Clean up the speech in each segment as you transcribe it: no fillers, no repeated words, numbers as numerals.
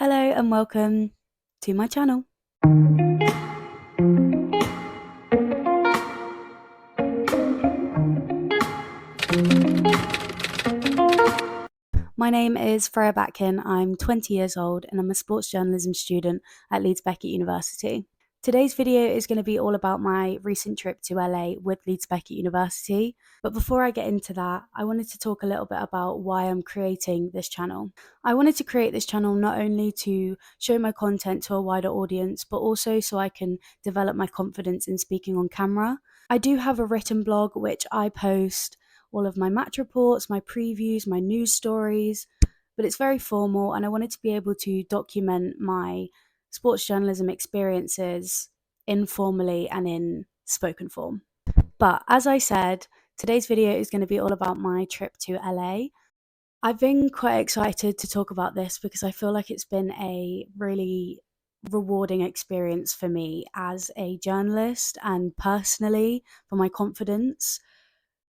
Hello and welcome to my channel. My name is Freya Batkin, I'm 20 years old and I'm a sports journalism student at Leeds Beckett University. Today's video is going to be all about my recent trip to LA with Leeds Beckett University, but before I get into that, I wanted to talk a little bit about why I'm creating this channel. I wanted to create this channel not only to show my content to a wider audience, but also so I can develop my confidence in speaking on camera. I do have a written blog which I post all of my match reports, my previews, my news stories, but it's very formal and I wanted to be able to document my sports journalism experiences informally and in spoken form. But as I said, today's video is going to be all about my trip to LA. I've been quite excited to talk about this because I feel like it's been a really rewarding experience for me as a journalist and personally for my confidence.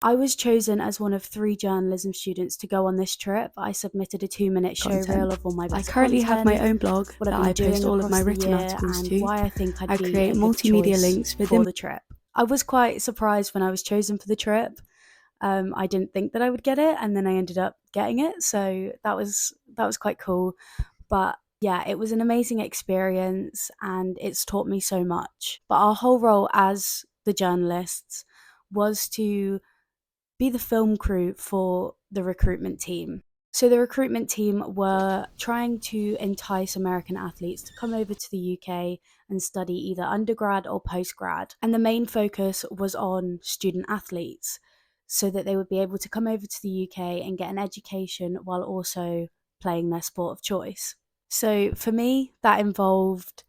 I was chosen as one of 3 journalism students to go on this trip. I submitted a 2-minute show reel of all my best I currently have my content, own blog what that I've I been post doing all of my across the written year, articles and to. why I think I'd I be create a good multimedia choice links for within the trip. I was quite surprised when I was chosen for the trip. I didn't think that I would get it, and then I ended up getting it, so that was quite cool. But yeah, it was an amazing experience and it's taught me so much. But our whole role as the journalists was to be the film crew for the recruitment team. So the recruitment team were trying to entice American athletes to come over to the UK and study either undergrad or postgrad. And the main focus was on student athletes so that they would be able to come over to the UK and get an education while also playing their sport of choice. So for me, that involved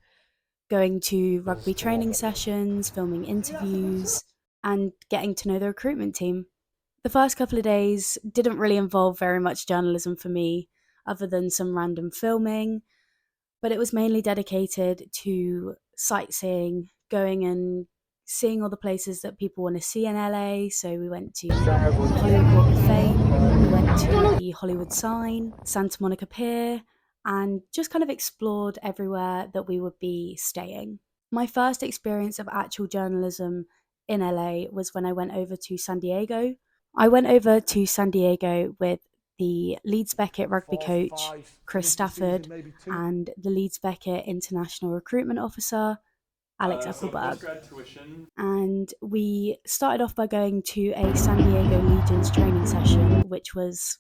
going to rugby training sessions, filming interviews, and getting to know the recruitment team. The first couple of days didn't really involve very much journalism for me, other than some random filming, but it was mainly dedicated to sightseeing, going and seeing all the places that people want to see in LA. So we went to the Hollywood Walk of Fame, we went to the Hollywood Sign, Santa Monica Pier, and just kind of explored everywhere that we would be staying. My first experience of actual journalism in LA was when I went over to San Diego. I went over to San Diego with the Leeds Beckett rugby coach, Chris Stafford, and the Leeds Beckett International Recruitment Officer, Alex Eckelberg. And we started off by going to a San Diego Legions training session, which was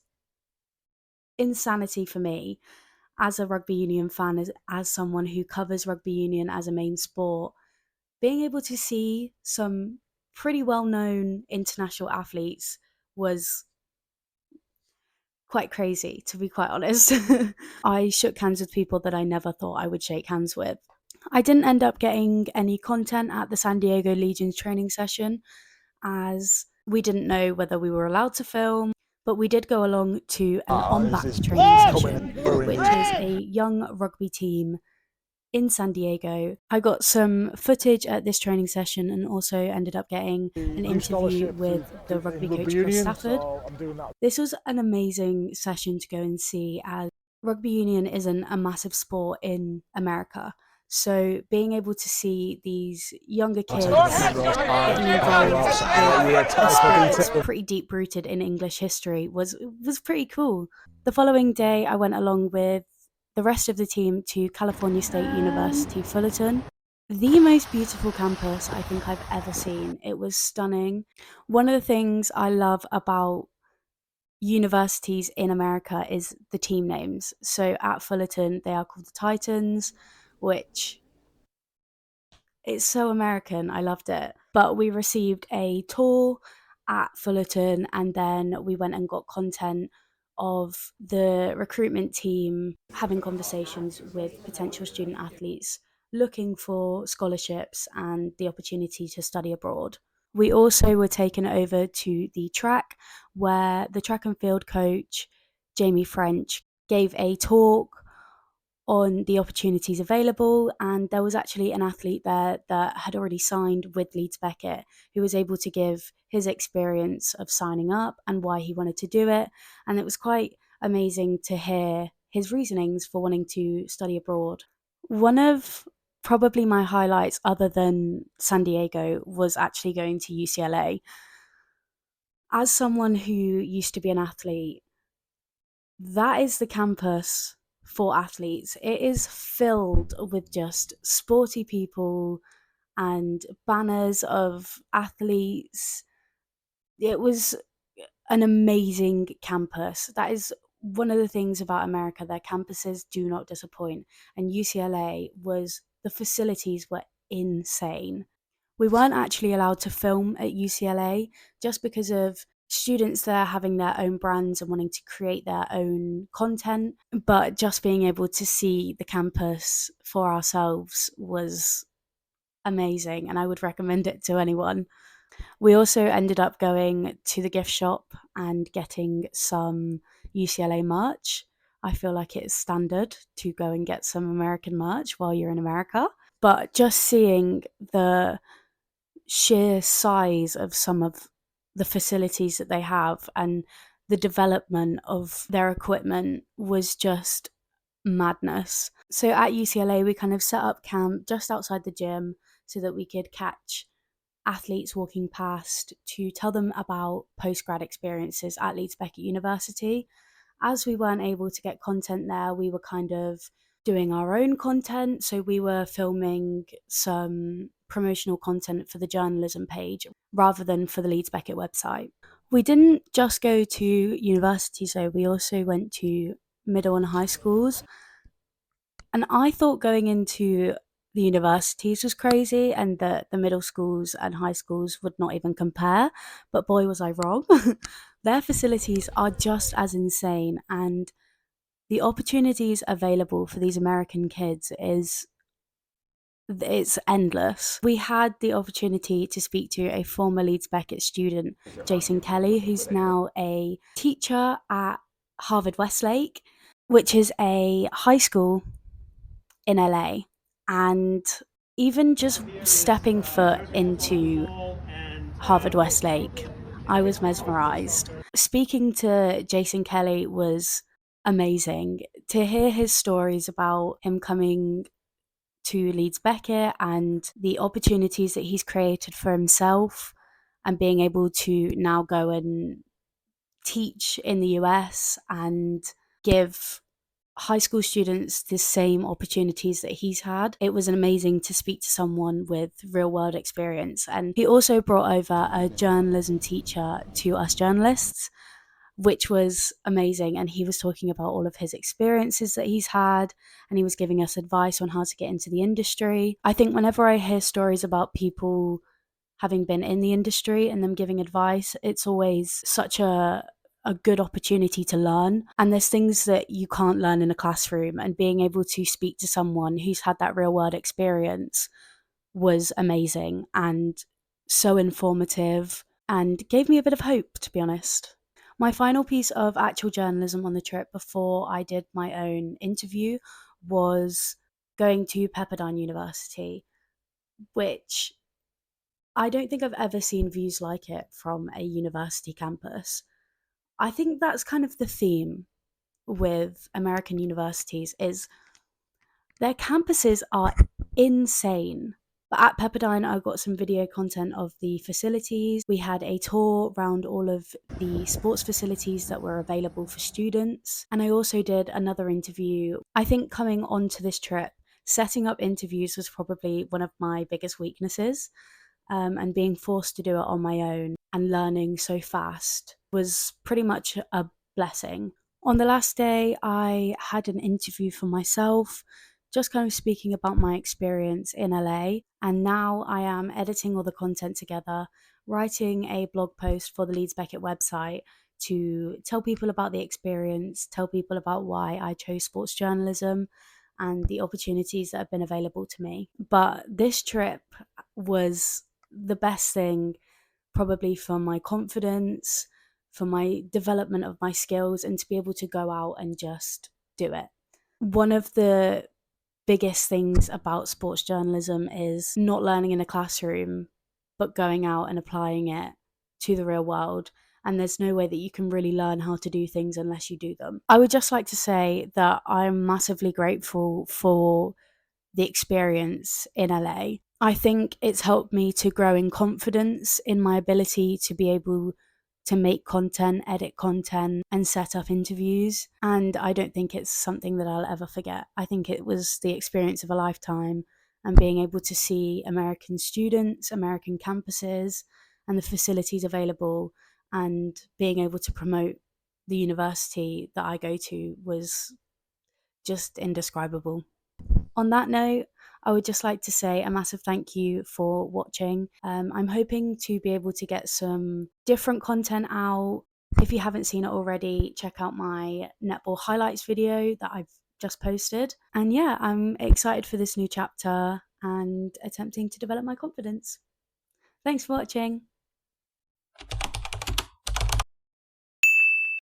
insanity for me as a rugby union fan, as someone who covers rugby union as a main sport. Being able to see some pretty well-known international athletes was quite crazy, to be quite honest. I shook hands with people that I never thought I would shake hands with. I didn't end up getting any content at the San Diego Legion's training session, as we didn't know whether we were allowed to film, but we did go along to an on-back training session, which is a young rugby team in San Diego. I got some footage at this training session and also ended up getting an interview with the rugby coach Chris Stafford. This was an amazing session to go and see, as rugby union isn't a massive sport in America. So being able to see these younger kids getting involved with a sport that's pretty deep rooted in English history was pretty cool. The following day, I went along with the rest of the team to California State University, Fullerton. The most beautiful campus I think I've ever seen. It was stunning. One of the things I love about universities in America is the team names. So at Fullerton, they are called the Titans, which it's so American. I loved it. But we received a tour at Fullerton and then we went and got content of the recruitment team having conversations with potential student athletes looking for scholarships and the opportunity to study abroad. We also were taken over to the track where the track and field coach, Jamie French, gave a talk on the opportunities available, and there was actually an athlete there that had already signed with Leeds Beckett who was able to give his experience of signing up and why he wanted to do it, and it was quite amazing to hear his reasonings for wanting to study abroad. One of probably my highlights, other than San Diego, was actually going to UCLA. As someone who used to be an athlete, that is the campus for athletes. It is filled with just sporty people and banners of athletes. It was an amazing campus. That is one of the things about America. Their campuses do not disappoint. And UCLA was, the facilities were insane. We weren't actually allowed to film at UCLA just because of students there having their own brands and wanting to create their own content. But just being able to see the campus for ourselves was amazing, and I would recommend it to anyone. We also ended up going to the gift shop and getting some UCLA merch. I feel like it's standard to go and get some American merch while you're in America. But just seeing the sheer size of some of the facilities that they have and the development of their equipment was just madness. So at UCLA, we kind of set up camp just outside the gym so that we could catch athletes walking past to tell them about postgrad experiences at Leeds Beckett University. As we weren't able to get content there, we were kind of doing our own content. So we were filming some promotional content for the journalism page rather than for the Leeds Beckett website. We didn't just go to universities though, we also went to middle and high schools. And I thought going into the universities was crazy and that the middle schools and high schools would not even compare. But boy, was I wrong. Their facilities are just as insane, and the opportunities available for these American kids is it's endless. We had the opportunity to speak to a former Leeds Beckett student, Jason Kelly, who's now a teacher at Harvard Westlake, which is a high school in LA. And even just stepping foot into Harvard Westlake, I was mesmerized. Speaking to Jason Kelly was amazing. To hear his stories about him coming to Leeds Beckett and the opportunities that he's created for himself and being able to now go and teach in the US and give high school students the same opportunities that he's had. It was amazing to speak to someone with real world experience. And he also brought over a journalism teacher to us journalists, which was amazing. And he was talking about all of his experiences that he's had, and he was giving us advice on how to get into the industry. I think whenever I hear stories about people having been in the industry and them giving advice, it's always such a good opportunity to learn. And there's things that you can't learn in a classroom, and being able to speak to someone who's had that real world experience was amazing and so informative and gave me a bit of hope, to be honest. My final piece of actual journalism on the trip before I did my own interview was going to Pepperdine University, which I don't think I've ever seen views like it from a university campus. I think that's kind of the theme with American universities is their campuses are insane. But at Pepperdine, I got some video content of the facilities. We had a tour around all of the sports facilities that were available for students. And I also did another interview. I think coming onto this trip, setting up interviews was probably one of my biggest weaknesses. And being forced to do it on my own and learning so fast was pretty much a blessing. On the last day, I had an interview for myself, just kind of speaking about my experience in LA. And now I am editing all the content together, writing a blog post for the Leeds Beckett website to tell people about the experience, tell people about why I chose sports journalism and the opportunities that have been available to me. But this trip was the best thing probably for my confidence, for my development of my skills, and to be able to go out and just do it. One of the biggest things about sports journalism is not learning in a classroom, but going out and applying it to the real world. and there's no way that you can really learn how to do things unless you do them. I would just like to say that I'm massively grateful for the experience in LA. I think it's helped me to grow in confidence in my ability to be able to make content, edit content, and set up interviews. And I don't think it's something that I'll ever forget. I think it was the experience of a lifetime, and being able to see American students, American campuses, and the facilities available, and being able to promote the university that I go to was just indescribable. On that note, I would just like to say a massive thank you for watching. I'm hoping to be able to get some different content out. If you haven't seen it already, check out my netball highlights video that I've just posted. And yeah, I'm excited for this new chapter and attempting to develop my confidence. Thanks for watching.